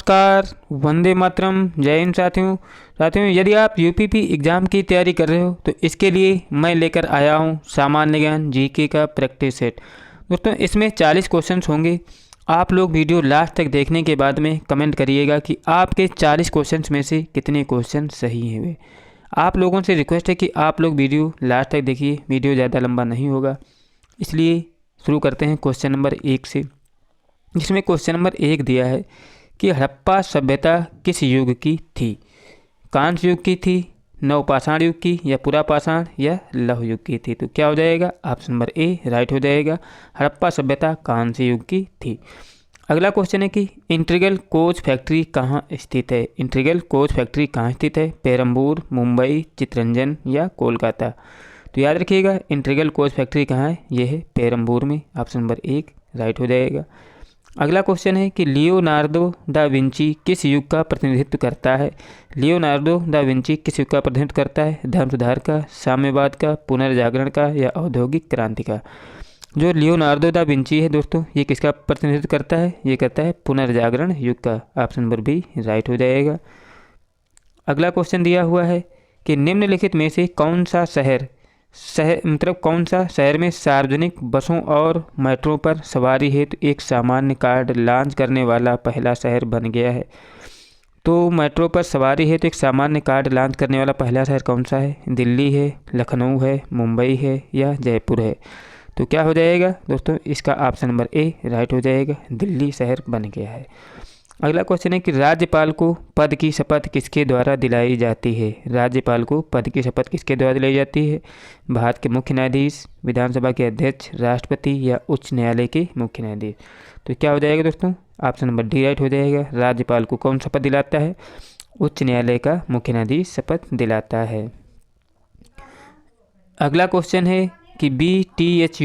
नमस्कार, वंदे मातरम, जय हिंद साथियों यदि आप यूपीपी एग्ज़ाम की तैयारी कर रहे हो तो इसके लिए मैं लेकर आया हूँ सामान्य ज्ञान जीके का प्रैक्टिस सेट। दोस्तों इसमें 40 क्वेश्चंस होंगे। आप लोग वीडियो लास्ट तक देखने के बाद में कमेंट करिएगा कि आपके 40 क्वेश्चंस में से कितने क्वेश्चन सही हुए। आप लोगों से रिक्वेस्ट है कि आप लोग वीडियो लास्ट तक देखिए, वीडियो ज़्यादा लंबा नहीं होगा। इसलिए शुरू करते हैं क्वेश्चन नंबर 1 से, जिसमें क्वेश्चन नंबर 1 दिया है कि हड़प्पा सभ्यता किस युग की थी। कांस्य युग की थी, नवपाषाण युग की, या पुरापाषाण या लौह युग की थी। तो क्या हो जाएगा? ऑप्शन नंबर ए राइट हो जाएगा। हड़प्पा सभ्यता कांस्य युग की थी। अगला क्वेश्चन है कि इंटीग्रल कोच फैक्ट्री कहाँ स्थित है। इंटीग्रल कोच फैक्ट्री कहाँ स्थित है? पेरम्बूर, मुंबई, चितरंजन या कोलकाता। तो याद रखिएगा इंटीग्रल कोच फैक्ट्री कहाँ है, यह है पेरम्बूर में। ऑप्शन नंबर 1 राइट हो जाएगा। अगला क्वेश्चन है कि लियोनार्डो दा विंची किस युग का प्रतिनिधित्व करता है। लियोनार्डो दा विंची किस युग का प्रतिनिधित्व करता है? धर्म सुधार का, साम्यवाद का, पुनर्जागरण का या औद्योगिक क्रांति का। जो लियोनार्डो दा विंची है दोस्तों, ये किसका प्रतिनिधित्व करता है? ये करता है पुनर्जागरण युग का। ऑप्शन नंबर बी राइट हो जाएगा। अगला क्वेश्चन दिया हुआ है कि निम्नलिखित में से कौन सा कौन सा शहर में सार्वजनिक बसों और मेट्रो पर सवारी हेतु एक सामान्य कार्ड लॉन्च करने वाला पहला शहर बन गया है। तो मेट्रो पर सवारी हेतु एक सामान्य कार्ड लॉन्च करने वाला पहला शहर कौन सा है? दिल्ली है, लखनऊ है, मुंबई है या जयपुर है। तो क्या हो जाएगा दोस्तों? इसका ऑप्शन नंबर ए राइट हो जाएगा, दिल्ली शहर बन गया है। अगला क्वेश्चन है कि राज्यपाल को पद की शपथ किसके द्वारा दिलाई जाती है। राज्यपाल को पद की शपथ किसके द्वारा दिलाई जाती है? भारत के मुख्य न्यायाधीश, विधानसभा के अध्यक्ष, राष्ट्रपति या उच्च न्यायालय के मुख्य न्यायाधीश। तो क्या हो जाएगा दोस्तों? ऑप्शन नंबर डी राइट हो जाएगा। राज्यपाल को कौन शपथ दिलाता है? उच्च न्यायालय का मुख्य न्यायाधीश शपथ दिलाता है। अगला क्वेश्चन है कि BTH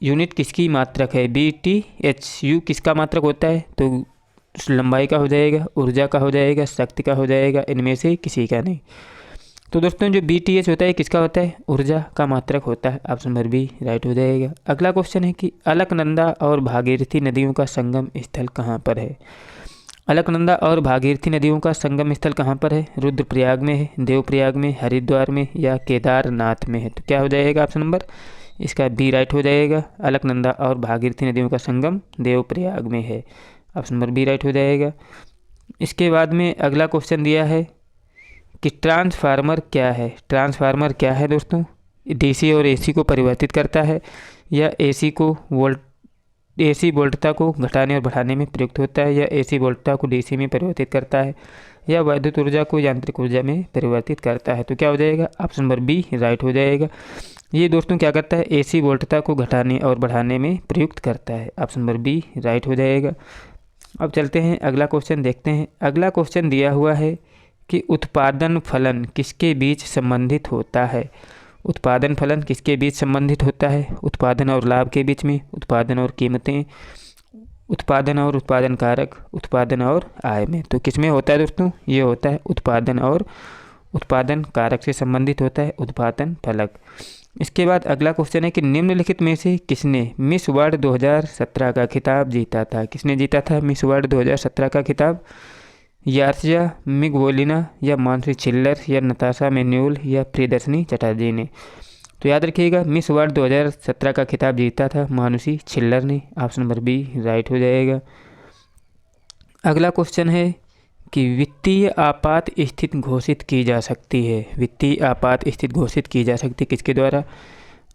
यूनिट किसकी मात्रक है। BTH किसका मात्रक होता है? तो लंबाई का हो जाएगा, ऊर्जा का हो जाएगा, शक्ति का हो जाएगा, इनमें से किसी का नहीं। तो दोस्तों जो BTH होता है किसका होता है? ऊर्जा का मात्रक होता है। ऑप्शन नंबर बी राइट हो जाएगा। अगला क्वेश्चन है कि अलकनंदा और भागीरथी नदियों का संगम स्थल कहाँ पर है। अलकनंदा और भागीरथी नदियों का संगम स्थल कहाँ पर है? रुद्रप्रयाग में है, देवप्रयाग में, हरिद्वार में या केदारनाथ में है। तो क्या हो जाएगा ऑप्शन नंबर? इसका बी राइट हो जाएगा। अलकनंदा और भागीरथी नदियों का संगम देवप्रयाग में है। ऑप्शन नंबर बी राइट हो जाएगा। इसके बाद में अगला क्वेश्चन दिया है कि ट्रांसफार्मर क्या है। ट्रांसफार्मर क्या है दोस्तों? DC और AC को परिवर्तित करता है, या AC वोल्टता को घटाने और बढ़ाने में प्रयुक्त होता है, या AC वोल्टता को DC में परिवर्तित करता है, या वैद्युत ऊर्जा को यांत्रिक ऊर्जा में परिवर्तित करता है। तो क्या हो जाएगा? ऑप्शन नंबर बी राइट हो जाएगा। ये दोस्तों क्या करता है? AC वोल्टता को घटाने और बढ़ाने में प्रयुक्त करता है। ऑप्शन नंबर बी राइट हो जाएगा। अब चलते हैं अगला क्वेश्चन देखते हैं। अगला क्वेश्चन दिया हुआ है कि उत्पादन फलन किसके बीच संबंधित होता है। उत्पादन फलन किसके बीच संबंधित होता है? उत्पादन और लाभ के बीच में, उत्पादन और कीमतें, उत्पादन और उत्पादन कारक, उत्पादन और आय में। तो किस में होता है दोस्तों? ये होता है उत्पादन और उत्पादन कारक से संबंधित होता है उत्पादन फलक। इसके बाद अगला क्वेश्चन है कि निम्नलिखित में से किसने मिस वर्ल्ड 2017 का खिताब जीता था। किसने जीता था मिस वर्ल्ड 2017 का खिताब? यार्जा मिगवोलिना या मानसी छिल्लर या नताशा मैन्यूल या प्रियदर्शनी चटर्जी ने। तो याद रखिएगा मिस वर्ल्ड 2017 का खिताब जीता था मानुषी छिल्लर ने। ऑप्शन नंबर बी राइट हो जाएगा। अगला क्वेश्चन है कि वित्तीय आपात स्थिति घोषित की जा सकती है। वित्तीय आपात स्थिति घोषित की जा सकती है किसके द्वारा?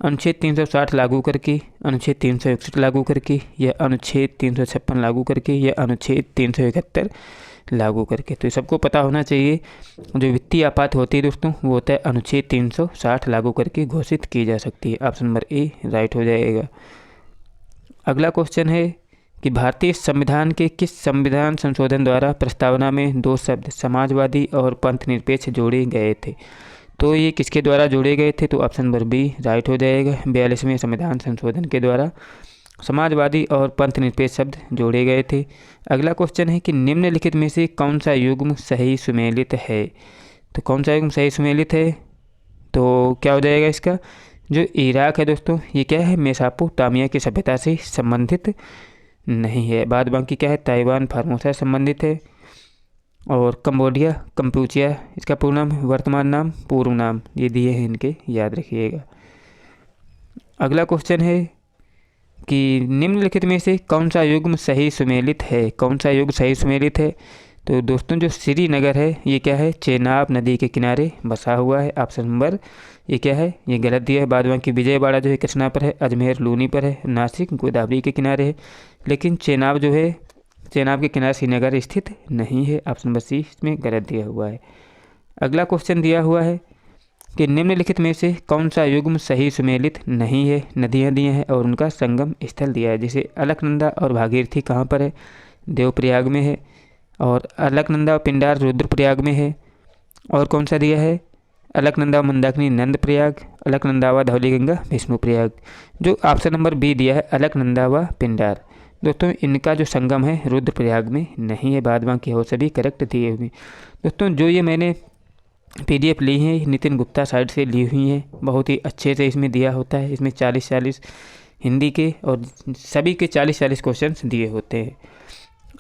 अनुच्छेद 360 लागू करके, अनुच्छेद 361 लागू करके, या अनुच्छेद 356 लागू करके, या अनुच्छेद 371 लागू करके। तो सबको पता होना चाहिए जो वित्तीय आपात होती है दोस्तों वो होता है अनुच्छेद 360 लागू करके घोषित की जा सकती है। ऑप्शन नंबर ए राइट हो जाएगा। अगला क्वेश्चन है कि भारतीय संविधान के किस संविधान संशोधन द्वारा प्रस्तावना में 2 शब्द समाजवादी और पंथनिरपेक्ष जोड़े गए थे। तो ये किसके द्वारा जोड़े गए थे? तो ऑप्शन नंबर बी राइट हो जाएगा। 42वें संविधान संशोधन के द्वारा समाजवादी और पंथनिरपेक्ष शब्द जोड़े गए थे। अगला क्वेश्चन है कि निम्नलिखित में से कौन सा युग्म सही सुमेलित है। तो कौन सा युग्म सही सुमेलित है? तो क्या हो जाएगा इसका? जो इराक है दोस्तों ये क्या है? मेसोपोटामिया की सभ्यता से संबंधित नहीं है। बाद बाकी क्या है, ताइवान फार्मोसा संबंधित है। और कंबोडिया कंपूचिया, इसका पूर्ण नाम, वर्तमान नाम, पूर्व नाम, ये दिए हैं इनके, याद रखिएगा। अगला क्वेश्चन है कि निम्नलिखित में से कौन सा युग्म सही सुमेलित है, कौन सा युग्म सही सुमेलित है। तो दोस्तों जो श्रीनगर है ये क्या है, चेनाब नदी के किनारे बसा हुआ है। ऑप्शन नंबर ये क्या है, ये गलत दिया है। बाद बाकी विजयवाड़ा जो है कृष्णा पर है, अजमेर लूनी पर है, नासिक गोदावरी के किनारे है। लेकिन चेनाब जो है, चेनाब के किनारे श्रीनगर स्थित नहीं है। ऑप्शन नंबर सी इसमें गलत दिया हुआ है। अगला क्वेश्चन दिया हुआ है कि निम्नलिखित में से कौन सा युग्म सही सुमेलित नहीं है। नदियाँ दी हैं और उनका संगम स्थल दिया है। जैसे अलकनंदा और भागीरथी कहाँ पर है, देवप्रयाग में है। और अलकनंदा और पिंडार रुद्रप्रयाग में है। और कौन सा दिया है, अलकनंदा मंदाकिनी नंदप्रयाग, अलकनंदा व धौलीगंगा विष्णुप्रयाग। जो ऑप्शन नंबर बी दिया है अलकनंदा व पिंडार, दोस्तों इनका जो संगम है रुद्रप्रयाग में नहीं है। बाद बाकी हो सभी करेक्ट दिए हुए। दोस्तों जो ये मैंने PDF ली हैं नितिन गुप्ता साइट से ली हुई हैं, बहुत ही अच्छे से इसमें दिया होता है। इसमें 40-40 हिंदी के और सभी के 40-40 क्वेश्चंस दिए होते हैं।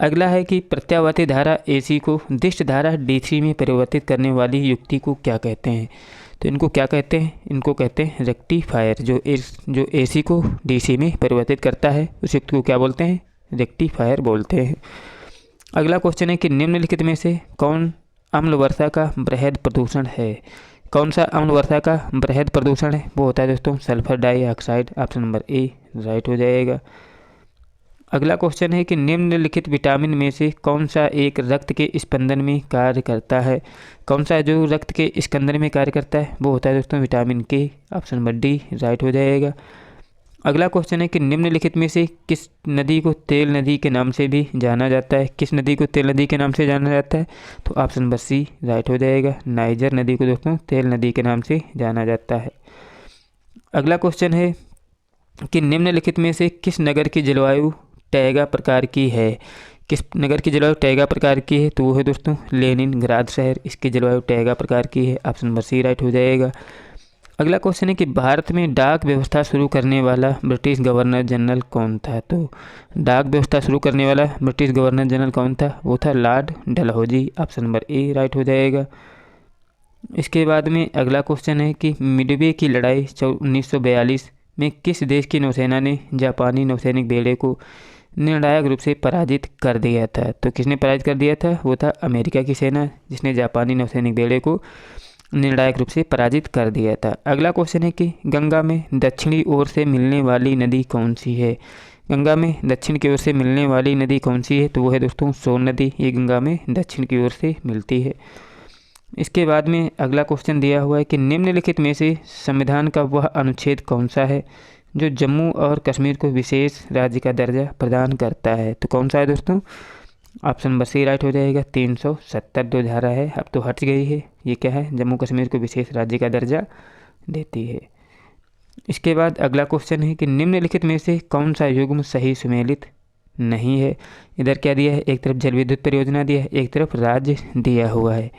अगला है कि प्रत्यावर्ती धारा AC को दिष्ट धारा DC में परिवर्तित करने वाली युक्ति को क्या कहते हैं। तो इनको क्या कहते हैं, इनको कहते हैं रेक्टिफायर। जो AC को DC में परिवर्तित करता है उस युक्ति को क्या बोलते हैं, रेक्टिफायर बोलते हैं। अगला क्वेश्चन है कि निम्नलिखित में से कौन अम्ल वर्षा का बृहद प्रदूषण है। कौन सा अम्ल वर्षा का बृहद प्रदूषण है, वो होता है दोस्तों sulphur dioxide. Option number A right हो जाएगा। अगला क्वेश्चन है कि निम्नलिखित विटामिन में से कौन सा एक रक्त के स्पंदन में कार्य करता है। कौन सा जो रक्त के स्पंदन में कार्य करता है वो होता है दोस्तों विटामिन के। ऑप्शन नंबर डी राइट हो जाएगा। अगला क्वेश्चन है कि निम्नलिखित में से किस नदी को तेल नदी के नाम से भी जाना जाता है। किस नदी को तेल नदी के नाम से जाना जाता है, तो ऑप्शन नंबर सी राइट हो जाएगा। नाइजर नदी को दोस्तों तेल नदी के नाम से जाना जाता है। अगला क्वेश्चन है कि निम्नलिखित में से किस नगर की जलवायु टैगा प्रकार की है। किस नगर की जलवायु टैगा प्रकार की है, तो वो है दोस्तों लेनिनग्राद शहर, इसकी जलवायु टैगा प्रकार की है। ऑप्शन नंबर सी राइट हो जाएगा। अगला क्वेश्चन है कि भारत में डाक व्यवस्था शुरू करने वाला ब्रिटिश गवर्नर जनरल कौन था। तो डाक व्यवस्था शुरू करने वाला ब्रिटिश गवर्नर जनरल कौन था, वो था Lord Dalhousie. Option number A right हो जाएगा। इसके बाद में अगला क्वेश्चन है कि मिडवे की लड़ाई 1942 में किस देश की नौसेना ने जापानी नौसैनिक बेड़े को निर्णायक रूप से पराजित कर दिया था। तो किसने पराजित कर दिया था, वो था अमेरिका की सेना, जिसने जापानी नौसैनिक बेड़े को निर्णायक रूप से पराजित कर दिया था। अगला क्वेश्चन है कि गंगा में दक्षिणी ओर से मिलने वाली नदी कौन सी है। गंगा में दक्षिण की ओर से मिलने वाली नदी कौन सी है, तो वो है दोस्तों सोन नदी। ये गंगा में दक्षिण की ओर से मिलती है। इसके बाद में अगला क्वेश्चन दिया हुआ है कि निम्नलिखित में से संविधान का वह अनुच्छेद कौन सा है जो जम्मू और कश्मीर को विशेष राज्य का दर्जा प्रदान करता है। तो कौन सा है दोस्तों, ऑप्शन नंबर सी राइट हो जाएगा। 370 जो धारा है अब तो हट गई है, ये क्या है, जम्मू कश्मीर को विशेष राज्य का दर्जा देती है। इसके बाद अगला क्वेश्चन है कि निम्नलिखित में से कौन सा युग्म सही सुमेलित नहीं है। इधर क्या दिया है, एक तरफ जल विद्युत परियोजना दिया है, एक तरफ राज्य दिया हुआ है।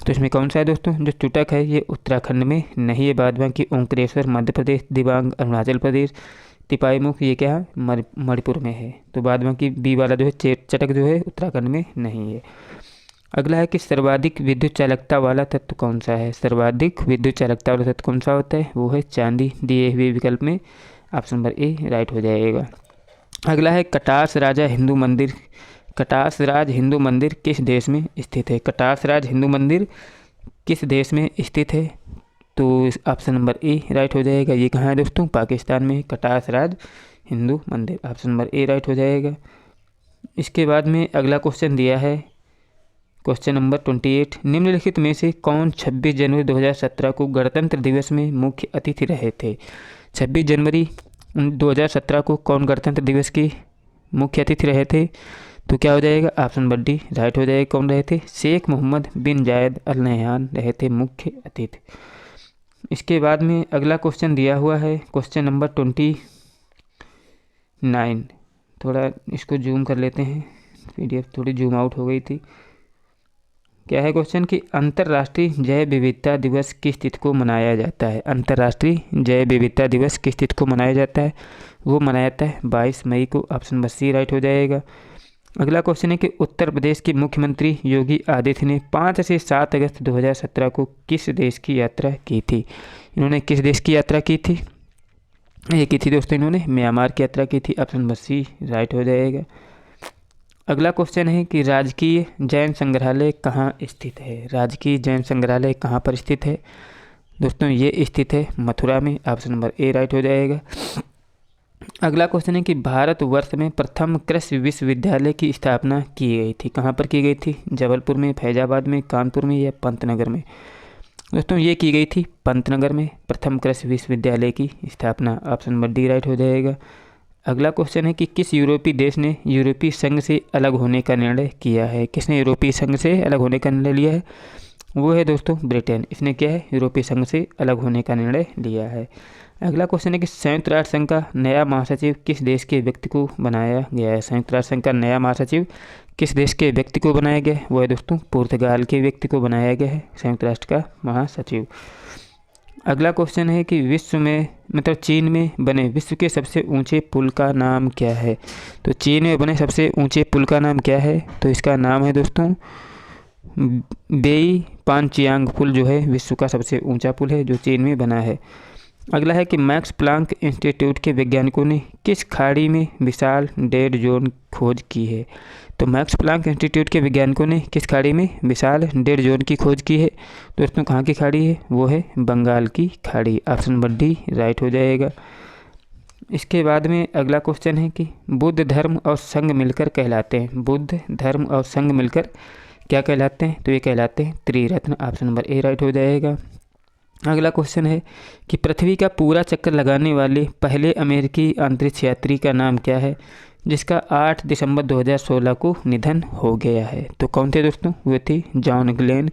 तो इसमें कौन सा है दोस्तों, जो चुटक है ये उत्तराखंड में नहीं है। बाद बाकी ओंकारेश्वर मध्य प्रदेश, दिबांग अरुणाचल प्रदेश, तिपाईमुख ये क्या है मणिपुर में है। तो बाद बाकी बी वाला जो है चटक जो है उत्तराखंड में नहीं है। अगला है कि सर्वाधिक विद्युत चालकता वाला तत्व कौन सा है। सर्वाधिक विद्युत चालकता वाला तत्व कौन सा होता है, वो है चांदी, दिए हुए विकल्प में ऑप्शन नंबर ए राइट हो जाएगा। अगला है कटास राजा हिंदू मंदिर। कटास राज हिंदू मंदिर किस देश में स्थित है। कटास राज हिंदू मंदिर किस देश में स्थित है, तो ऑप्शन नंबर ए राइट हो जाएगा। ये कहाँ है दोस्तों, पाकिस्तान में कटास राज हिंदू मंदिर। ऑप्शन नंबर ए राइट हो जाएगा। इसके बाद में अगला क्वेश्चन दिया है क्वेश्चन नंबर 28, निम्नलिखित में से कौन 26 जनवरी 2017 को गणतंत्र दिवस में मुख्य अतिथि रहे थे। 26 जनवरी 2017 को कौन गणतंत्र दिवस के मुख्य अतिथि रहे थे, तो क्या हो जाएगा, ऑप्शन नंबर डी राइट हो जाएगा। कौन रहे थे, शेख मोहम्मद बिन जायद अल नहयान रहे थे मुख्य अतिथि। इसके बाद में अगला क्वेश्चन दिया हुआ है क्वेश्चन नंबर 29। थोड़ा इसको जूम कर लेते हैं, PDF थोड़ी जूम आउट हो गई थी। क्या है क्वेश्चन कि अंतर्राष्ट्रीय जैव विविधता दिवस किस तिथि को मनाया जाता है। अंतर्राष्ट्रीय जैव विविधता दिवस किस तिथि को मनाया जाता है, वो मनाया जाता है 22 मई को। ऑप्शन नंबर सी राइट हो जाएगा। अगला क्वेश्चन है कि उत्तर प्रदेश के मुख्यमंत्री योगी आदित्यनाथ ने 5 से 7 अगस्त 2017 को किस देश की यात्रा की थी। इन्होंने किस देश की यात्रा की थी, ये की थी दोस्तों, इन्होंने म्यांमार की यात्रा की थी। ऑप्शन नंबर सी राइट हो जाएगा। अगला क्वेश्चन है कि राजकीय जैन संग्रहालय कहाँ स्थित है। राजकीय जैन संग्रहालय कहाँ पर स्थित है दोस्तों, ये स्थित है मथुरा में। ऑप्शन नंबर ए राइट हो जाएगा। अगला क्वेश्चन है कि भारतवर्ष में प्रथम कृषि विश्वविद्यालय की स्थापना की गई थी। कहाँ पर की गई थी, जबलपुर में, फैजाबाद में, कानपुर में या पंतनगर में। दोस्तों ये की गई थी पंतनगर में प्रथम कृषि विश्वविद्यालय की स्थापना। ऑप्शन नंबर डी राइट हो जाएगा। अगला क्वेश्चन है कि किस यूरोपीय देश ने यूरोपीय संघ से अलग होने का निर्णय किया है। किसने यूरोपीय संघ से अलग होने का निर्णय लिया है, वो है दोस्तों ब्रिटेन। इसने क्या है, यूरोपीय संघ से अलग होने का निर्णय लिया है। अगला क्वेश्चन है कि संयुक्त राष्ट्र संघ का नया महासचिव किस देश के व्यक्ति को बनाया गया है। संयुक्त राष्ट्र संघ का नया महासचिव किस देश के व्यक्ति को बनाया गया है, वो है दोस्तों पुर्तगाल के व्यक्ति को बनाया गया है संयुक्त राष्ट्र का महासचिव। अगला क्वेश्चन है कि विश्व में मतलब चीन में बने विश्व के सबसे ऊंचे पुल का नाम क्या है। तो चीन में बने सबसे ऊंचे पुल का नाम क्या है, तो इसका नाम है दोस्तों बेई पानचियांग पुल, जो है विश्व का सबसे ऊंचा पुल है जो चीन में बना है। अगला है कि मैक्स प्लांक इंस्टीट्यूट के वैज्ञानिकों ने किस खाड़ी में विशाल डेड जोन खोज की है। तो मैक्स प्लांक इंस्टीट्यूट के वैज्ञानिकों ने किस खाड़ी में विशाल डेड जोन की खोज की है दोस्तों, कहाँ की खाड़ी है, वो है बंगाल की खाड़ी। ऑप्शन नंबर डी राइट हो जाएगा। इसके बाद में अगला क्वेश्चन है कि बुद्ध धर्म और संघ मिलकर कहलाते हैं। बुद्ध धर्म और संघ मिलकर क्या कहलाते हैं, तो ये कहलाते हैं त्रिरत्न। ऑप्शन नंबर ए राइट हो जाएगा। अगला क्वेश्चन है कि पृथ्वी का पूरा चक्कर लगाने वाले पहले अमेरिकी अंतरिक्ष यात्री का नाम क्या है, जिसका 8 दिसंबर 2016 को निधन हो गया है। तो कौन थे दोस्तों, वे थे जॉन ग्लेन,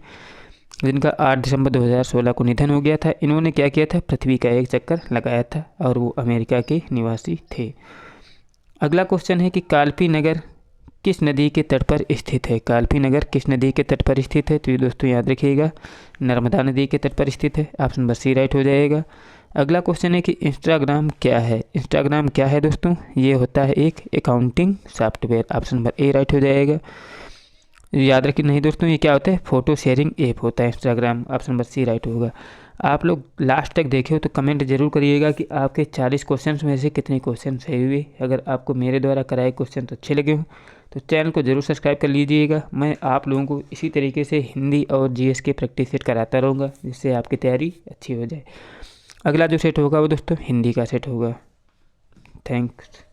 जिनका 8 दिसंबर 2016 को निधन हो गया था। इन्होंने क्या किया था, पृथ्वी का एक चक्कर लगाया था और वो अमेरिका के निवासी थे। अगला क्वेश्चन है कि कालपी नगर किस नदी के तट पर स्थित है। कालपी नगर किस नदी के तट पर स्थित है, तो ये दोस्तों याद रखिएगा नर्मदा नदी के तट पर स्थित है। ऑप्शन नंबर सी राइट हो जाएगा। अगला क्वेश्चन है कि इंस्टाग्राम क्या है। इंस्टाग्राम क्या है दोस्तों, ये होता है एक accounting software. Option number A right हो जाएगा। याद रखिए नहीं दोस्तों, ये क्या होता है, फोटो शेयरिंग ऐप होता है Instagram. Option number C right होगा। आप लोग लास्ट तक देखे हो तो कमेंट जरूर करिएगा कि आपके 40 क्वेश्चन में से कितने क्वेश्चन सही हुए। अगर आपको मेरे द्वारा कराए क्वेश्चन तो अच्छे लगे हो तो चैनल को जरूर सब्सक्राइब कर लीजिएगा। मैं आप लोगों को इसी तरीके से हिंदी और जीएस के प्रैक्टिस सेट कराता रहूँगा, जिससे आपकी तैयारी अच्छी हो जाए। अगला जो सेट होगा वो दोस्तों हिंदी का सेट होगा। थैंक्स।